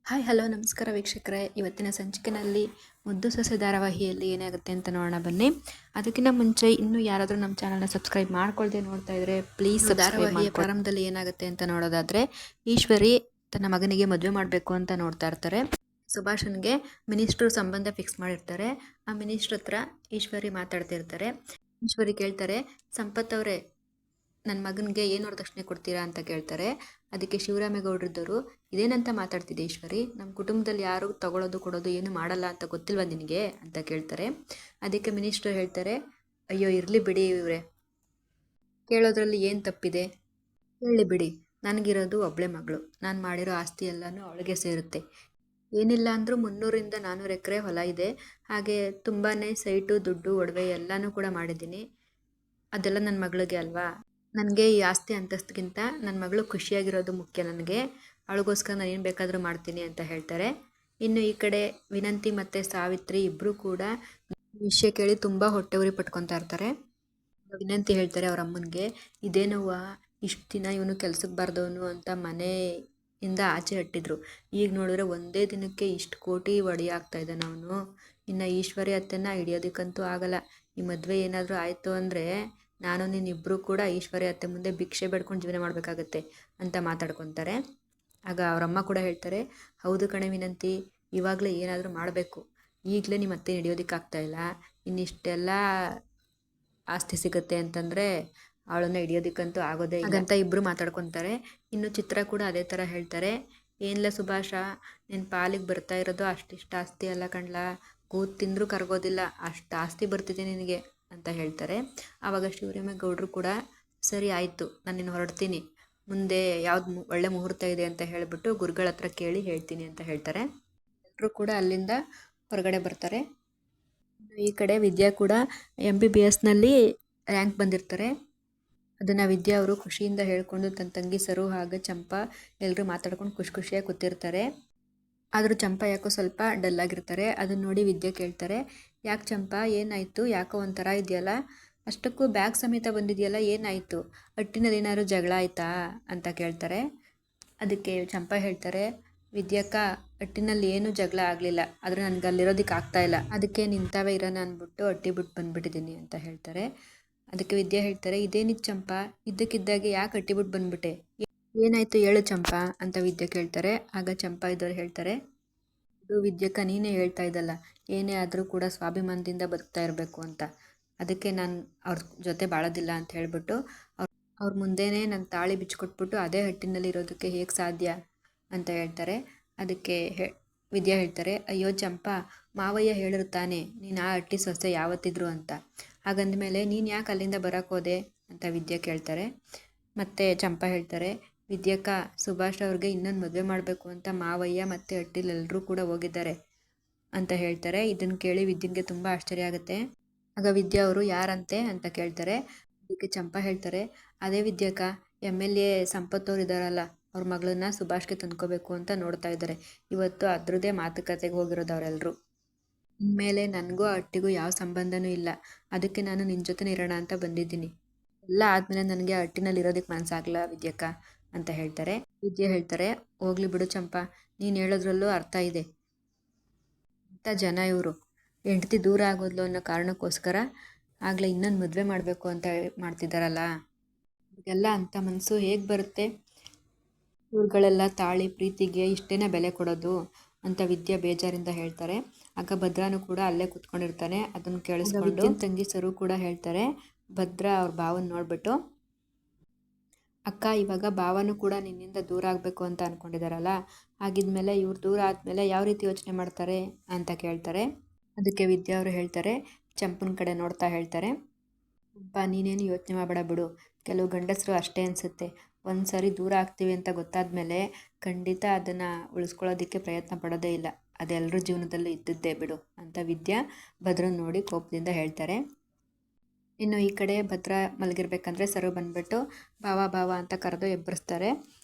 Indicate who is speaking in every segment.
Speaker 1: Hi hello ನಮಸ್ಕಾರ ವೀಕ್ಷಕರೇ. ಇವತ್ತಿನ ಸಂಚಿಕೆಯಲ್ಲಿ ಮುದ್ದು ಸೊಸೆ ಧಾರಾವಾಹಿಯಲ್ಲಿ ಏನಾಗುತ್ತೆ ಅಂತ ನೋಡೋಣ ಬನ್ನಿ. ಅದಕ್ಕಿಂತ ಮುಂಚೆ ಇನ್ನೂ ಯಾರಾದರೂ ನಮ್ಮ ಚಾನಲ್ನ ಸಬ್ಸ್ಕ್ರೈಬ್ ಮಾಡ್ಕೊಳ್ದೆ ನೋಡ್ತಾ ಇದ್ರೆ ಪ್ಲೀಸ್ ಧಾರಾವಾಹಿಯ ಪ್ರಾರಂಭದಲ್ಲಿ ಏನಾಗುತ್ತೆ ಅಂತ ನೋಡೋದಾದರೆ, ಈಶ್ವರಿ ತನ್ನ ಮಗನಿಗೆ ಮದುವೆ ಮಾಡಬೇಕು ಅಂತ ನೋಡ್ತಾ ಇರ್ತಾರೆ. ಸುಭಾಷನ್ಗೆ ಮಿನಿಸ್ಟ್ರು ಸಂಬಂಧ ಫಿಕ್ಸ್ ಮಾಡಿರ್ತಾರೆ. ಆ ಮಿನಿಸ್ಟ್ರ್ ಹತ್ರ ಈಶ್ವರಿ ಮಾತಾಡ್ತಿರ್ತಾರೆ. ಈಶ್ವರಿ ಕೇಳ್ತಾರೆ, ಸಂಪತ್ ಅವರೇ ನನ್ನ ಮಗನಿಗೆ ಏನು ವರದಕ್ಷಿಣೆ ಕೊಡ್ತೀರಾ ಅಂತ ಕೇಳ್ತಾರೆ. ಅದಕ್ಕೆ ಶಿವರಾಮೇಗೌಡರಿದ್ದವರು, ಇದೇನಂತ ಮಾತಾಡ್ತಿದ್ದೆ ಈಶ್ವರಿ, ನಮ್ಮ ಕುಟುಂಬದಲ್ಲಿ ಯಾರು ತಗೊಳ್ಳೋದು ಕೊಡೋದು ಏನು ಮಾಡಲ್ಲ ಅಂತ ಗೊತ್ತಿಲ್ವಾ ನಿನಗೆ ಅಂತ ಕೇಳ್ತಾರೆ. ಅದಕ್ಕೆ ಮಿನಿಸ್ಟರ್ ಹೇಳ್ತಾರೆ, ಅಯ್ಯೋ ಇರಲಿ ಬಿಡಿ ಇವರೇ, ಕೇಳೋದ್ರಲ್ಲಿ ಏನು ತಪ್ಪಿದೆ, ಹೇಳಿ ಬಿಡಿ, ನನಗಿರೋದು ಒಬ್ಬಳೆ ಮಗಳು, ನಾನು ಮಾಡಿರೋ ಆಸ್ತಿ ಎಲ್ಲನೂ ಅವಳಿಗೆ ಸೇರುತ್ತೆ. ಏನಿಲ್ಲ ಅಂದರೂ 300ರಿಂದ 400 ಎಕರೆ ಹೊಲ ಇದೆ. ಹಾಗೆ ತುಂಬಾ ಸೈಟು ದುಡ್ಡು ಒಡವೆ ಎಲ್ಲನೂ ಕೂಡ ಮಾಡಿದ್ದೀನಿ. ಅದೆಲ್ಲ ನನ್ನ ಮಗಳಿಗೆ ಅಲ್ವಾ. ನನಗೆ ಈ ಆಸ್ತಿ ಅಂತಸ್ತಿಗಿಂತ ನನ್ನ ಮಗಳು ಖುಷಿಯಾಗಿರೋದು ಮುಖ್ಯ. ನನಗೆ ಅವಳಿಗೋಸ್ಕರ ನಾನು ಏನು ಬೇಕಾದರೂ ಮಾಡ್ತೀನಿ ಅಂತ ಹೇಳ್ತಾರೆ. ಇನ್ನು ಈ ಕಡೆ ವಿನಂತಿ ಮತ್ತು ಸಾವಿತ್ರಿ ಇಬ್ಬರು ಕೂಡ ವಿಷಯ ಕೇಳಿ ತುಂಬ ಹೊಟ್ಟೆ ಉರಿ ಪಟ್ಕೊತಾ ಇರ್ತಾರೆ. ವಿನಂತಿ ಹೇಳ್ತಾರೆ ಅವ್ರ ಅಮ್ಮನಿಗೆ, ಇದೇನವ್ವ ಇಷ್ಟು ದಿನ ಇವನು ಕೆಲ್ಸಕ್ಕೆ ಬಾರ್ದವನು ಅಂತ ಮನೆಯಿಂದ ಆಚೆ ಹಟ್ಟಿದ್ರು, ಈಗ ನೋಡಿದ್ರೆ ಒಂದೇ ದಿನಕ್ಕೆ ಇಷ್ಟು ಕೋಟಿ ಒಡಿ ಆಗ್ತಾ ಇದ್ದಾನೆ ಅವನು. ಇನ್ನು ಈಶ್ವರಿ ಅತ್ತೆನ ಹಿಡಿಯೋದಕ್ಕಂತೂ ಆಗಲ್ಲ. ಈ ಮದುವೆ ಏನಾದರೂ ಆಯಿತು ಅಂದರೆ ನಾನು ನೀನಿಬ್ಬರು ಕೂಡ ಈಶ್ವರಿ ಅತ್ತೆ ಮುಂದೆ ಭಿಕ್ಷೆ ಬೇಡ್ಕೊಂಡು ಜೀವನ ಮಾಡಬೇಕಾಗತ್ತೆ ಅಂತ ಮಾತಾಡ್ಕೊತಾರೆ. ಆಗ ಅವರಮ್ಮ ಕೂಡ ಹೇಳ್ತಾರೆ, ಹೌದು ಕಣೆ ವಿನಂತಿ, ಇವಾಗಲೇ ಏನಾದರೂ ಮಾಡಬೇಕು. ಈಗಲೇ ನಿಮ್ಮ ಅತ್ತೆ ಹಿಡಿಯೋದಕ್ಕಾಗ್ತಾ ಇಲ್ಲ, ಇನ್ನಿಷ್ಟೆಲ್ಲ ಆಸ್ತಿ ಸಿಗುತ್ತೆ ಅಂತಂದರೆ ಅವಳನ್ನ ಹಿಡಿಯೋದಕ್ಕಂತೂ ಆಗೋದೇ ಇಲ್ಲ ಅಂತ ಇಬ್ಬರು ಮಾತಾಡ್ಕೊತಾರೆ. ಇನ್ನು ಚಿತ್ರ ಕೂಡ ಅದೇ ಥರ ಹೇಳ್ತಾರೆ, ಏನಿಲ್ಲ ಸುಭಾಷ, ನಿನ್ನ ಪಾಲಿಗೆ ಬರ್ತಾ ಇರೋದು ಅಷ್ಟಿಷ್ಟು ಆಸ್ತಿ ಅಲ್ಲ ಕಣ್ಲ, ಕೂತು ತಿಂದರೂ ಕರಗೋದಿಲ್ಲ, ಅಷ್ಟು ಆಸ್ತಿ ಬರ್ತಿದೆ ನಿನಗೆ ಅಂತ ಹೇಳ್ತಾರೆ. ಆವಾಗ ಶಿವರಾಮೇಗೌಡರು ಕೂಡ, ಸರಿ ಆಯಿತು, ನಾನು ಇನ್ನು ಹೊರಡ್ತೀನಿ, ಮುಂದೆ ಯಾವ್ದು ಒಳ್ಳೆ ಮುಹೂರ್ತ ಇದೆ ಅಂತ ಹೇಳಿಬಿಟ್ಟು ಗುರುಗಳ ಹತ್ರ ಕೇಳಿ ಹೇಳ್ತೀನಿ ಅಂತ ಹೇಳ್ತಾರೆ. ಎಲ್ಲರೂ ಕೂಡ ಅಲ್ಲಿಂದ ಹೊರಗಡೆ ಬರ್ತಾರೆ. ಈ ಕಡೆ ವಿದ್ಯಾ ಕೂಡ MBBSನಲ್ಲಿ ರ್ಯಾಂಕ್ ಬಂದಿರ್ತಾರೆ. ಅದನ್ನು ವಿದ್ಯಾ ಅವರು ಖುಷಿಯಿಂದ ಹೇಳ್ಕೊಂಡು ತನ್ನ ತಂಗಿ ಸರು ಹಾಗೂ ಚಂಪಾ ಎಲ್ಲರೂ ಮಾತಾಡ್ಕೊಂಡು ಖುಷಿಯಾಗಿ ಕೂತಿರ್ತಾರೆ. ಆದರೂ ಚಂಪಾ ಯಾಕೋ ಸ್ವಲ್ಪ ಡಲ್ ಆಗಿರ್ತಾರೆ. ಅದನ್ನ ನೋಡಿ ವಿದ್ಯಾ ಕೇಳ್ತಾರೆ, ಯಾಕೆ ಚಂಪಾ ಏನಾಯಿತು, ಯಾಕೋ ಒಂಥರ ಇದೆಯಲ್ಲ, ಅಷ್ಟಕ್ಕೂ ಬ್ಯಾಗ್ ಸಮೇತ ಬಂದಿದೆಯಲ್ಲ, ಏನಾಯಿತು, ಹಟ್ಟಿನಲ್ಲಿ ಏನಾದ್ರು ಜಗಳ ಆಯಿತಾ ಅಂತ ಕೇಳ್ತಾರೆ. ಅದಕ್ಕೆ ಚಂಪಾ ಹೇಳ್ತಾರೆ, ವಿದ್ಯಾಕ್ಕ, ಹಟ್ಟಿನಲ್ಲಿ ಏನೂ ಜಗಳ ಆಗಲಿಲ್ಲ, ಆದರೆ ನನಗೆ ಅಲ್ಲಿರೋದಕ್ಕೆ ಆಗ್ತಾಯಿಲ್ಲ, ಅದಕ್ಕೆ ನಿಂತಾವೆ ಇರೋಣ ಅಂದ್ಬಿಟ್ಟು ಹಟ್ಟಿ ಬಿಟ್ಟು ಬಂದುಬಿಟ್ಟಿದ್ದೀನಿ ಅಂತ ಹೇಳ್ತಾರೆ. ಅದಕ್ಕೆ ವಿದ್ಯಾ ಹೇಳ್ತಾರೆ, ಇದೇನಿತ್ತು ಚಂಪಾ, ಇದ್ದಕ್ಕಿದ್ದಾಗೆ ಯಾಕೆ ಹಟ್ಟಿ ಬಿಟ್ಟು ಬಂದುಬಿಟ್ಟೆ, ಏನಾಯಿತು ಹೇಳು ಚಂಪಾ ಅಂತ ವಿದ್ಯಾ ಕೇಳ್ತಾರೆ. ಆಗ ಚಂಪಾ ಇದ್ದವ್ರು ಹೇಳ್ತಾರೆ, ಇದು ವಿದ್ಯಕ್ಕ ನೀನೇ ಹೇಳ್ತಾ ಇದ್ದಲ್ಲ, ಏನೇ ಆದರೂ ಕೂಡ ಸ್ವಾಭಿಮಾನದಿಂದ ಬದುಕ್ತಾ ಇರಬೇಕು ಅಂತ, ಅದಕ್ಕೆ ನಾನು ಅವ್ರ ಜೊತೆ ಬಾಳೋದಿಲ್ಲ ಅಂತ ಹೇಳಿಬಿಟ್ಟು ಅವ್ರ ಮುಂದೆನೇ ನನ್ನ ತಾಳಿ ಬಿಚ್ಚಿಕೊಟ್ಬಿಟ್ಟು ಅದೇ ಹಟ್ಟಿನಲ್ಲಿ ಇರೋದಕ್ಕೆ ಹೇಗೆ ಸಾಧ್ಯ ಅಂತ ಹೇಳ್ತಾರೆ. ಅದಕ್ಕೆ ವಿದ್ಯಾ ಹೇಳ್ತಾರೆ, ಅಯ್ಯೋ ಚಂಪಾ, ಮಾವಯ್ಯ ಹೇಳಿರ್ತಾನೆ ನೀನು ಆ ಹಟ್ಟಿ ಸೊಸೆ ಯಾವತ್ತಿದ್ರು ಅಂತ, ಹಾಗಂದಮೇಲೆ ನೀನು ಯಾಕೆ ಅಲ್ಲಿಂದ ಬರೋಕ್ಕೆ ಹೋದೆ ಅಂತ ವಿದ್ಯಾ ಕೇಳ್ತಾರೆ. ಮತ್ತು ಚಂಪಾ ಹೇಳ್ತಾರೆ, ವಿದ್ಯಕ್ಕ, ಸುಭಾಷ್ ಅವ್ರಿಗೆ ಇನ್ನೊಂದು ಮದುವೆ ಮಾಡಬೇಕು ಅಂತ ಮಾವಯ್ಯ ಮತ್ತು ಹಟ್ಟಿಲಿ ಎಲ್ಲರೂ ಕೂಡ ಹೋಗಿದ್ದಾರೆ ಅಂತ ಹೇಳ್ತಾರೆ. ಇದನ್ನು ಕೇಳಿ ವಿದ್ಯಂಗೆ ತುಂಬ ಆಶ್ಚರ್ಯ ಆಗುತ್ತೆ. ಆಗ ವಿದ್ಯಾ ಅವರು ಯಾರಂತೆ ಅಂತ ಕೇಳ್ತಾರೆ. ಅದಕ್ಕೆ ಚಂಪಾ ಹೇಳ್ತಾರೆ, ಅದೇ ವಿದ್ಯಕ್ಕ, MLA ಸಂಪತ್ ಅವ್ರು ಇದ್ದಾರಲ್ಲ, ಅವ್ರ ಮಗಳನ್ನ ಸುಭಾಷ್ಗೆ ತಂದ್ಕೋಬೇಕು ಅಂತ ನೋಡ್ತಾ ಇದ್ದಾರೆ. ಇವತ್ತು ಅದ್ರದ್ದೇ ಮಾತುಕತೆಗೆ ಹೋಗಿರೋದು ಅವರೆಲ್ಲರೂ. ಇನ್ಮೇಲೆ ನನಗೂ ಆ ಹಟ್ಟಿಗೂ ಯಾವ ಸಂಬಂಧನೂ ಇಲ್ಲ, ಅದಕ್ಕೆ ನಾನು ನಿನ್ನ ಜೊತೆ ಇರೋಣ ಅಂತ ಬಂದಿದ್ದೀನಿ. ಎಲ್ಲ ಆದಮೇಲೆ ನನಗೆ ಆ ಹಟ್ಟಿನಲ್ಲಿ ಇರೋದಕ್ಕೆ ಮನಸ್ಸಾಗಲ್ಲ ವಿದ್ಯಕ್ಕ ಅಂತ ಹೇಳ್ತಾರೆ. ವಿದ್ಯಾ ಹೇಳ್ತಾರೆ, ಹೋಗ್ಲಿ ಬಿಡು ಚಂಪಾ, ನೀನು ಹೇಳೋದ್ರಲ್ಲೂ ಅರ್ಥ ಇದೆ. ಇಂಥ ಜನ ಇವರು, ಹೆಂಡತಿ ದೂರ ಆಗೋದ್ಲು ಅನ್ನೋ ಕಾರಣಕ್ಕೋಸ್ಕರ ಆಗಲೇ ಇನ್ನೊಂದು ಮದುವೆ ಮಾಡಬೇಕು ಅಂತ ಮಾಡ್ತಿದ್ದಾರಲ್ಲ, ಇದೆಲ್ಲ ಅಂಥ ಮನಸ್ಸು ಹೇಗೆ ಬರುತ್ತೆ, ಇವ್ರುಗಳೆಲ್ಲ ತಾಳಿ ಪ್ರೀತಿಗೆ ಇಷ್ಟೇನ ಬೆಲೆ ಕೊಡೋದು ಅಂತ ವಿದ್ಯಾ ಬೇಜಾರಿಂದ ಹೇಳ್ತಾರೆ. ಆಗ ಭದ್ರಾನು ಕೂಡ ಅಲ್ಲೇ ಕುತ್ಕೊಂಡಿರ್ತಾನೆ. ಅದನ್ನು ಕೇಳಿಸ್ಕೊಂಡು ತಂಗಿ ಸರು ಕೂಡ ಹೇಳ್ತಾರೆ. ಭದ್ರಾ ಅವ್ರ ಭಾವನ ನೋಡ್ಬಿಟ್ಟು, ಅಕ್ಕ, ಇವಾಗ ಭಾವನೂ ಕೂಡ ನಿನ್ನಿಂದ ದೂರ ಆಗಬೇಕು ಅಂತ ಅಂದ್ಕೊಂಡಿದ್ದಾರಲ್ಲ, ಹಾಗಿದ್ಮೇಲೆ ಇವ್ರು ದೂರ ಆದಮೇಲೆ ಯಾವ ರೀತಿ ಯೋಚನೆ ಮಾಡ್ತಾರೆ ಅಂತ ಕೇಳ್ತಾರೆ. ಅದಕ್ಕೆ ವಿದ್ಯಾ ಅವರು ಹೇಳ್ತಾರೆ, ಚಂಪನ ಕಡೆ ನೋಡ್ತಾ ಹೇಳ್ತಾರೆ, ಚಂಪಾ, ನೀನೇನು ಯೋಚನೆ ಮಾಡಬೇಡ ಬಿಡು, ಕೆಲವು ಗಂಡಸರು ಅಷ್ಟೇ ಅನಿಸುತ್ತೆ, ಒಂದು ಸಾರಿ ದೂರ ಆಗ್ತೀವಿ ಅಂತ ಗೊತ್ತಾದ್ಮೇಲೆ ಖಂಡಿತ ಅದನ್ನು ಉಳಿಸ್ಕೊಳ್ಳೋದಕ್ಕೆ ಪ್ರಯತ್ನ ಪಡೋದೇ ಇಲ್ಲ, ಅದೆಲ್ಲರ ಜೀವನದಲ್ಲೂ ಇದ್ದದ್ದೇ ಬಿಡು ಅಂತ ವಿದ್ಯಾ ಭದ್ರನ ನೋಡಿ ಕೋಪದಿಂದ ಹೇಳ್ತಾರೆ. ಇನ್ನು ಈ ಕಡೆ ಭದ್ರಾ ಮಲಗಿರ್ಬೇಕಂದ್ರೆ ಸರು ಬಂದ್ಬಿಟ್ಟು ಭಾವ ಭಾವ ಅಂತ ಕರೆದು ಎಬ್ಬರಿಸ್ತಾರೆ.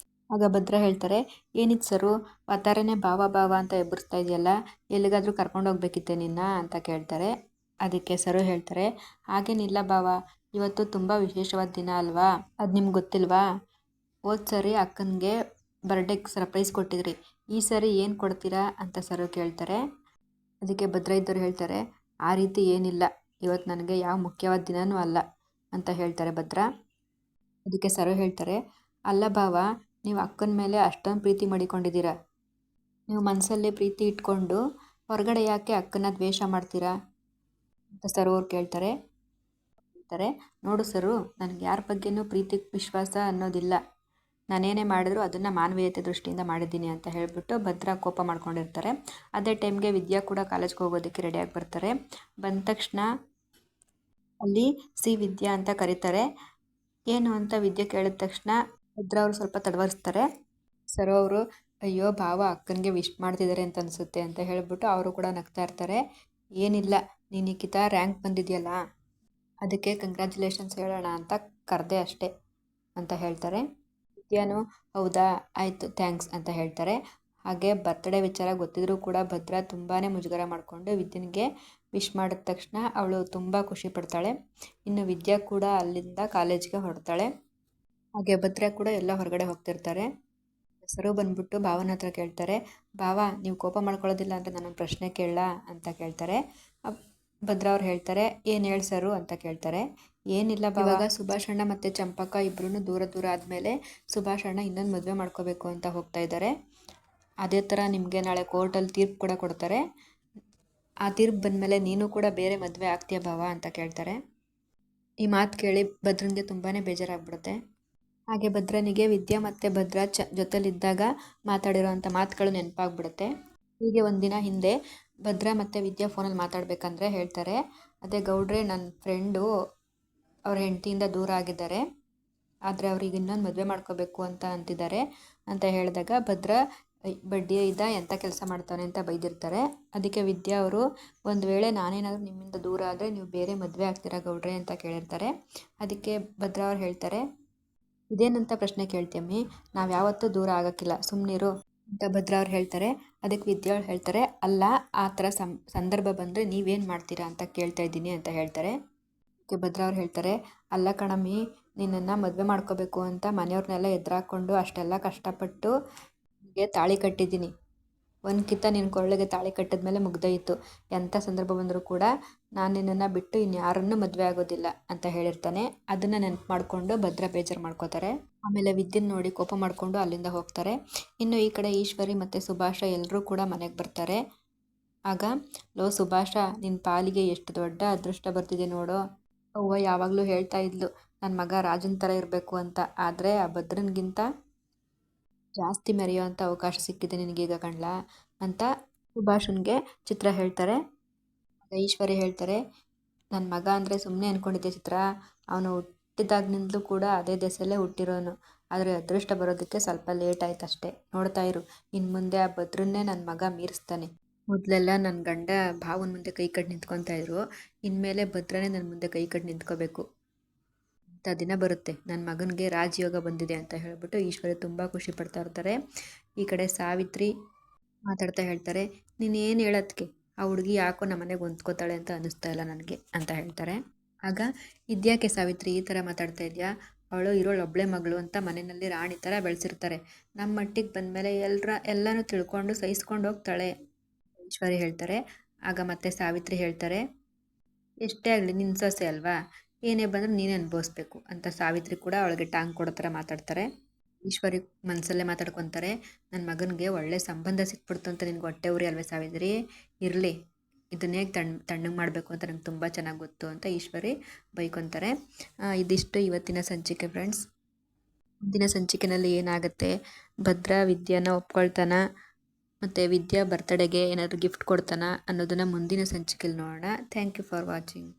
Speaker 1: ಆಗ ಭದ್ರಾ ಹೇಳ್ತಾರೆ, ಏನಿತ್ತು ಸರು, ವಾತಾರನೇ ಭಾವ ಭಾವ ಅಂತ ಎಬ್ಬರಿಸ್ತಾ ಇದೆಯಲ್ಲ, ಎಲ್ಲಿಗಾದರೂ ಕರ್ಕೊಂಡೋಗ್ಬೇಕಿತ್ತೆ ನಿನ್ನ ಅಂತ ಕೇಳ್ತಾರೆ. ಅದಕ್ಕೆ ಸರು ಹೇಳ್ತಾರೆ, ಹಾಗೇನಿಲ್ಲ ಭಾವ, ಇವತ್ತು ತುಂಬ ವಿಶೇಷವಾದ ದಿನ ಅಲ್ವಾ, ಅದು ನಿಮ್ಗೆ ಗೊತ್ತಿಲ್ವಾ, ಹೋದ ಸರಿ ಅಕ್ಕನಿಗೆ ಬರ್ಡೇಗೆ ಸರ್ಪ್ರೈಸ್ ಕೊಟ್ಟಿದ್ರಿ, ಈ ಸರಿ ಏನು ಕೊಡ್ತೀರಾ ಅಂತ ಸರು ಕೇಳ್ತಾರೆ. ಅದಕ್ಕೆ ಭದ್ರ ಇದ್ದವ್ರು ಹೇಳ್ತಾರೆ, ಆ ರೀತಿ ಏನಿಲ್ಲ, ಇವತ್ತು ನನಗೆ ಯಾವ ಮುಖ್ಯವಾದ ದಿನವೂ ಅಲ್ಲ ಅಂತ ಹೇಳ್ತಾರೆ ಭದ್ರ. ಅದಕ್ಕೆ ಸರು ಹೇಳ್ತಾರೆ, ಅಲ್ಲ ಭಾವ, ನೀವು ಅಕ್ಕನ ಮೇಲೆ ಅಷ್ಟೊಂದು ಪ್ರೀತಿ ಮಾಡಿಕೊಂಡಿದ್ದೀರಾ, ನೀವು ಮನಸ್ಸಲ್ಲೇ ಪ್ರೀತಿ ಇಟ್ಕೊಂಡು ಹೊರಗಡೆ ಯಾಕೆ ಅಕ್ಕನ ದ್ವೇಷ ಮಾಡ್ತೀರಾ ಅಂತ ಸರು ಅವ್ರು ಹೇಳ್ತಾರೆ. ನೋಡು ಸರು, ನನಗೆ ಯಾರ ಬಗ್ಗೆನೂ ಪ್ರೀತಿ ವಿಶ್ವಾಸ ಅನ್ನೋದಿಲ್ಲ, ನಾನೇನೇ ಮಾಡಿದ್ರು ಅದನ್ನು ಮಾನವೀಯತೆ ದೃಷ್ಟಿಯಿಂದ ಮಾಡಿದ್ದೀನಿ ಅಂತ ಹೇಳಿಬಿಟ್ಟು ಭದ್ರ ಕೋಪ ಮಾಡ್ಕೊಂಡಿರ್ತಾರೆ. ಅದೇ ಟೈಮ್ಗೆ ವಿದ್ಯಾ ಕೂಡ ಕಾಲೇಜ್ಗೆ ಹೋಗೋದಕ್ಕೆ ರೆಡಿಯಾಗಿ ಬರ್ತಾರೆ. ಬಂದ ತಕ್ಷಣ ಅಲ್ಲಿ ವಿದ್ಯಾ ಅಂತ ಕರೀತಾರೆ. ಏನು ಅಂತ ವಿದ್ಯೆ ಕೇಳಿದ ತಕ್ಷಣ ಭದ್ರ ಅವರು ಸ್ವಲ್ಪ ತಡವರಿಸ್ತಾರೆ. ಸರು ಅವರು, ಅಯ್ಯೋ ಭಾವ ಅಕ್ಕನಿಗೆ ವಿಶ್ ಮಾಡ್ತಿದ್ದಾರೆ ಅಂತ ಅನಿಸುತ್ತೆ ಅಂತ ಹೇಳಿಬಿಟ್ಟು ಅವರು ಕೂಡ ನಗ್ತಾ ಇರ್ತಾರೆ. ಏನಿಲ್ಲ, ನೀನು ನಿಖಿತಾ ರ್ಯಾಂಕ್ ಬಂದಿದೆಯಲ್ಲ, ಅದಕ್ಕೆ ಕಂಗ್ರ್ಯಾಚುಲೇಷನ್ಸ್ ಹೇಳೋಣ ಅಂತ ಕರೆದೆ ಅಷ್ಟೇ ಅಂತ ಹೇಳ್ತಾರೆ. ವಿದ್ಯಾನು ಹೌದಾ, ಆಯಿತು, ಥ್ಯಾಂಕ್ಸ್ ಅಂತ ಹೇಳ್ತಾರೆ. ಹಾಗೆ ಬರ್ತ್ಡೇ ವಿಚಾರ ಗೊತ್ತಿದ್ರೂ ಕೂಡ ಭದ್ರ ತುಂಬಾ ಮುಜುಗರ ಮಾಡಿಕೊಂಡು ವಿದ್ಯನಿಗೆ ವಿಶ್ ಮಾಡಿದ ತಕ್ಷಣ ಅವಳು ತುಂಬ ಖುಷಿ ಪಡ್ತಾಳೆ. ಇನ್ನು ವಿದ್ಯಾ ಕೂಡ ಅಲ್ಲಿಂದ ಕಾಲೇಜ್ಗೆ ಹೊರಡ್ತಾಳೆ. ಹಾಗೆ ಭದ್ರ ಕೂಡ ಎಲ್ಲ ಹೊರಗಡೆ ಹೋಗ್ತಿರ್ತಾರೆ. ಸರು ಬಂದ್ಬಿಟ್ಟು ಭಾವನ ಹತ್ರ ಕೇಳ್ತಾರೆ, ಭಾವ ನೀವು ಕೋಪ ಮಾಡ್ಕೊಳ್ಳೋದಿಲ್ಲ ಅಂದರೆ ನಾನೊಂದು ಪ್ರಶ್ನೆ ಕೇಳಲ್ಲ ಅಂತ ಕೇಳ್ತಾರೆ. ಭದ್ರ ಅವ್ರು ಹೇಳ್ತಾರೆ, ಏನು ಹೇಳಿ ಸರು ಅಂತ ಕೇಳ್ತಾರೆ. ಏನಿಲ್ಲ ಇವಾಗ ಸುಭಾಷ್ ಅಣ್ಣ ಮತ್ತು ಚಂಪಕ ಇಬ್ಬರೂ ದೂರ ದೂರ ಆದಮೇಲೆ ಸುಭಾಷ್ ಅಣ್ಣ ಇನ್ನೊಂದು ಮದುವೆ ಮಾಡ್ಕೋಬೇಕು ಅಂತ ಹೋಗ್ತಾ ಇದ್ದಾರೆ. ಅದೇ ಥರ ನಿಮಗೆ ನಾಳೆ ಕೋರ್ಟಲ್ಲಿ ತೀರ್ಪು ಕೂಡ ಕೊಡ್ತಾರೆ. ಆ ತೀರ್ಪು ಬಂದಮೇಲೆ ನೀನು ಕೂಡ ಬೇರೆ ಮದುವೆ ಆಗ್ತೀಯ ಭಾವ ಅಂತ ಕೇಳ್ತಾರೆ. ಈ ಮಾತು ಕೇಳಿ ಭದ್ರನಿಗೆ ತುಂಬಾ ಬೇಜಾರಾಗ್ಬಿಡುತ್ತೆ. ಹಾಗೆ ಭದ್ರನಿಗೆ ವಿದ್ಯಾ ಮತ್ತು ಭದ್ರ ಜೊತೆಲಿದ್ದಾಗ ಮಾತಾಡಿರೋವಂಥ ಮಾತುಗಳು ನೆನಪಾಗ್ಬಿಡುತ್ತೆ. ಹೀಗೆ ಒಂದಿನ ಹಿಂದೆ ಭದ್ರ ಮತ್ತು ವಿದ್ಯಾ ಫೋನಲ್ಲಿ ಮಾತಾಡಬೇಕಂದ್ರೆ ಹೇಳ್ತಾರೆ, ಅದೇ ಗೌಡ್ರೆ, ನನ್ನ ಫ್ರೆಂಡು ಅವ್ರ ಹೆಂಡತಿಯಿಂದ ದೂರ ಆಗಿದ್ದಾರೆ, ಆದರೆ ಅವ್ರಿಗೆ ಇನ್ನೊಂದು ಮದುವೆ ಮಾಡ್ಕೋಬೇಕು ಅಂತ ಅಂತಿದ್ದಾರೆ ಅಂತ ಹೇಳಿದಾಗ ಭದ್ರ ಬಡ್ಡಿ ಇದ್ದ ಎಂಥ ಕೆಲಸ ಮಾಡ್ತಾನೆ ಅಂತ ಬೈದಿರ್ತಾರೆ. ಅದಕ್ಕೆ ವಿದ್ಯಾ ಅವರು, ಒಂದು ವೇಳೆ ನಾನೇನಾದರೂ ನಿಮ್ಮಿಂದ ದೂರ ಆದರೆ ನೀವು ಬೇರೆ ಮದುವೆ ಆಗ್ತೀರಾ ಗೌಡ್ರೆ ಅಂತ ಕೇಳಿರ್ತಾರೆ. ಅದಕ್ಕೆ ಭದ್ರ ಅವ್ರು ಹೇಳ್ತಾರೆ, ಇದೇನಂತ ಪ್ರಶ್ನೆ ಕೇಳ್ತೀಯಮ್ಮಿ, ನಾವು ಯಾವತ್ತೂ ದೂರ ಆಗೋಕ್ಕಿಲ್ಲ, ಸುಮ್ಮನಿರು ಅಂತ ಭದ್ರ ಅವ್ರು ಹೇಳ್ತಾರೆ. ಅದಕ್ಕೆ ವಿದ್ಯಾ ಅವ್ರು ಹೇಳ್ತಾರೆ, ಅಲ್ಲ, ಆ ಥರ ಸಂದರ್ಭ ಬಂದರೆ ನೀವೇನು ಮಾಡ್ತೀರಾ ಅಂತ ಕೇಳ್ತಾ ಇದ್ದೀನಿ ಅಂತ ಹೇಳ್ತಾರೆ. ಅದಕ್ಕೆ ಭದ್ರ ಅವ್ರು ಹೇಳ್ತಾರೆ, ಅಲ್ಲ ಕಣಮ್ಮಿ, ನಿನ್ನನ್ನು ಮದುವೆ ಮಾಡ್ಕೋಬೇಕು ಅಂತ ಮನೆಯವ್ರನ್ನೆಲ್ಲ ಎದುರಾಕೊಂಡು ಅಷ್ಟೆಲ್ಲ ಕಷ್ಟಪಟ್ಟು ನಿನಗೆ ತಾಳಿ ಕಟ್ಟಿದ್ದೀನಿ. ಒಂದು ಕಿತ್ತ ನಿನ್ನ ಕೊಳ್ಳೆಗೆ ತಾಳಿ ಕಟ್ಟಿದ್ಮೇಲೆ ಮುಗ್ದೋಯಿತು. ಎಂಥ ಸಂದರ್ಭ ಬಂದರೂ ಕೂಡ ನಾನು ನಿನ್ನನ್ನು ಬಿಟ್ಟು ಇನ್ಯಾರನ್ನೂ ಮದುವೆ ಆಗೋದಿಲ್ಲ ಅಂತ ಹೇಳಿರ್ತಾನೆ. ಅದನ್ನು ನೆನಪು ಮಾಡಿಕೊಂಡು ಭದ್ರ ಬೇಜಾರು ಮಾಡ್ಕೋತಾರೆ. ಆಮೇಲೆ ವಿದ್ಯೆನ ನೋಡಿ ಕೋಪ ಮಾಡಿಕೊಂಡು ಅಲ್ಲಿಂದ ಹೋಗ್ತಾರೆ. ಇನ್ನು ಈ ಕಡೆ ಈಶ್ವರಿ ಮತ್ತು ಸುಭಾಷ ಎಲ್ಲರೂ ಕೂಡ ಮನೆಗೆ ಬರ್ತಾರೆ. ಆಗ, ಲೋ ಸುಭಾಷ, ನಿನ್ನ ಪಾಲಿಗೆ ಎಷ್ಟು ದೊಡ್ಡ ಅದೃಷ್ಟ ಬರ್ತಿದೆ ನೋಡೋ. ಅವ್ವ ಯಾವಾಗಲೂ ಹೇಳ್ತಾ ಇದ್ಲು ನನ್ನ ಮಗ ರಾಜನ ಥರ ಇರಬೇಕು ಅಂತ, ಆದರೆ ಆ ಭದ್ರನಿಗಿಂತ ಜಾಸ್ತಿ ಮೆರೆಯೋವಂಥ ಅವಕಾಶ ಸಿಕ್ಕಿದೆ ನಿನಗೀಗ ಕಣ್ಲಾ ಅಂತ ಸುಭಾಷನ್ಗೆ ಚಿತ್ರ ಹೇಳ್ತಾರೆ. ಈಶ್ವರಿ ಹೇಳ್ತಾರೆ, ನನ್ನ ಮಗ ಅಂದರೆ ಸುಮ್ಮನೆ ಅಂದ್ಕೊಂಡಿದ್ದೆ ಚಿತ್ರ, ಅವನು ಹುಟ್ಟಿದಾಗಿನಿಂದಲೂ ಕೂಡ ಅದೇ ದೆಸೆಯಲ್ಲೇ ಹುಟ್ಟಿರೋನು, ಆದರೆ ಅದೃಷ್ಟ ಬರೋದಕ್ಕೆ ಸ್ವಲ್ಪ ಲೇಟ್ ಆಯ್ತು ಅಷ್ಟೇ. ನೋಡ್ತಾ ಇರು, ಇನ್ನು ಮುಂದೆ ಆ ಭದ್ರನ್ನೇ ನನ್ನ ಮಗ ಮೀರಿಸ್ತಾನೆ. ಮೊದಲೆಲ್ಲ ನನ್ನ ಗಂಡ ಭಾವನ ಮುಂದೆ ಕೈ ಕಟ್ಟಿ ನಿಂತ್ಕೊತಾ ಇದ್ರು, ಇನ್ಮೇಲೆ ಭದ್ರನೇ ನನ್ನ ಮುಂದೆ ಕೈ ಕಟ್ಟಿ ನಿಂತ್ಕೋಬೇಕು ಅಂತ ದಿನ ಬರುತ್ತೆ, ನನ್ನ ಮಗನಿಗೆ ರಾಜಯೋಗ ಬಂದಿದೆ ಅಂತ ಹೇಳ್ಬಿಟ್ಟು ಈಶ್ವರಿ ತುಂಬ ಖುಷಿ ಪಡ್ತಾ ಇರ್ತಾರೆ. ಈ ಕಡೆ ಸಾವಿತ್ರಿ ಮಾತಾಡ್ತಾ ಹೇಳ್ತಾರೆ, ನೀನು ಏನು ಹೇಳೋದಕ್ಕೆ, ಆ ಹುಡುಗಿ ಯಾಕೋ ನಮ್ಮ ಮನೆಗೆ ಹೊಂದ್ಕೋತಾಳೆ ಅಂತ ಅನ್ನಿಸ್ತಾ ಇಲ್ಲ ನನಗೆ ಅಂತ ಹೇಳ್ತಾರೆ. ಆಗ, ಇದ್ಯಾಕೆ ಸಾವಿತ್ರಿ ಈ ಥರ ಮಾತಾಡ್ತಾ ಇದೆಯಾ, ಅವಳು ಇರೋಳು ಒಬ್ಬಳೆ ಮಗಳು ಅಂತ ಮನೆಯಲ್ಲಿ ರಾಣಿ ಥರ ಬೆಳೆಸಿರ್ತಾರೆ, ನಮ್ಮ ಮಟ್ಟಿಗೆ ಬಂದಮೇಲೆ ಎಲ್ಲನೂ ತಿಳ್ಕೊಂಡು ಸಹಿಸ್ಕೊಂಡು ಹೋಗ್ತಾಳೆ ಈಶ್ವರಿ ಹೇಳ್ತಾರೆ. ಆಗ ಮತ್ತೆ ಸಾವಿತ್ರಿ ಹೇಳ್ತಾರೆ, ಎಷ್ಟೇ ಆಗಲಿ ನಿನ್ನ ಸೊಸೆ ಅಲ್ವಾ, ಏನೇ ಬಂದರೂ ನೀನೇ ಅನುಭವಿಸ್ಬೇಕು ಅಂತ ಸಾವಿತ್ರಿ ಕೂಡ ಅವಳಿಗೆ ಟಾಂಗ್ ಕೊಡೋ ಥರ ಮಾತಾಡ್ತಾರೆ. ಈಶ್ವರಿ ಮನಸ್ಸಲ್ಲೇ ಮಾತಾಡ್ಕೊತಾರೆ, ನನ್ನ ಮಗನಿಗೆ ಒಳ್ಳೆ ಸಂಬಂಧ ಸಿಕ್ಬಿಡ್ತು ಅಂತ ನಿನ್ಗೆ ಹೊಟ್ಟೆ ಉರಿ ಅಲ್ವೇ ಸಾವಿತ್ರಿ, ಇರಲಿ, ಇದನ್ನೇ ತಣ್ಣಗೆ ಮಾಡಬೇಕು ಅಂತ ನಂಗೆ ತುಂಬ ಚೆನ್ನಾಗಿ ಗೊತ್ತು ಅಂತ ಈಶ್ವರಿ ಬೈಕೊತಾರೆ. ಇದಿಷ್ಟು ಇವತ್ತಿನ ಸಂಚಿಕೆ ಫ್ರೆಂಡ್ಸ್. ಮುಂದಿನ ಸಂಚಿಕೆಯಲ್ಲಿ ಏನಾಗುತ್ತೆ, ಭದ್ರ ವಿದ್ಯಾನ ಒಪ್ಕೊಳ್ತಾನ ಮತ್ತು ವಿದ್ಯಾ ಬರ್ತಡೆಗೆ ಏನಾದರೂ ಗಿಫ್ಟ್ ಕೊಡ್ತಾನ ಅನ್ನೋದನ್ನು ಮುಂದಿನ ಸಂಚಿಕೆಯಲ್ಲಿ ನೋಡೋಣ. Thank you for watching.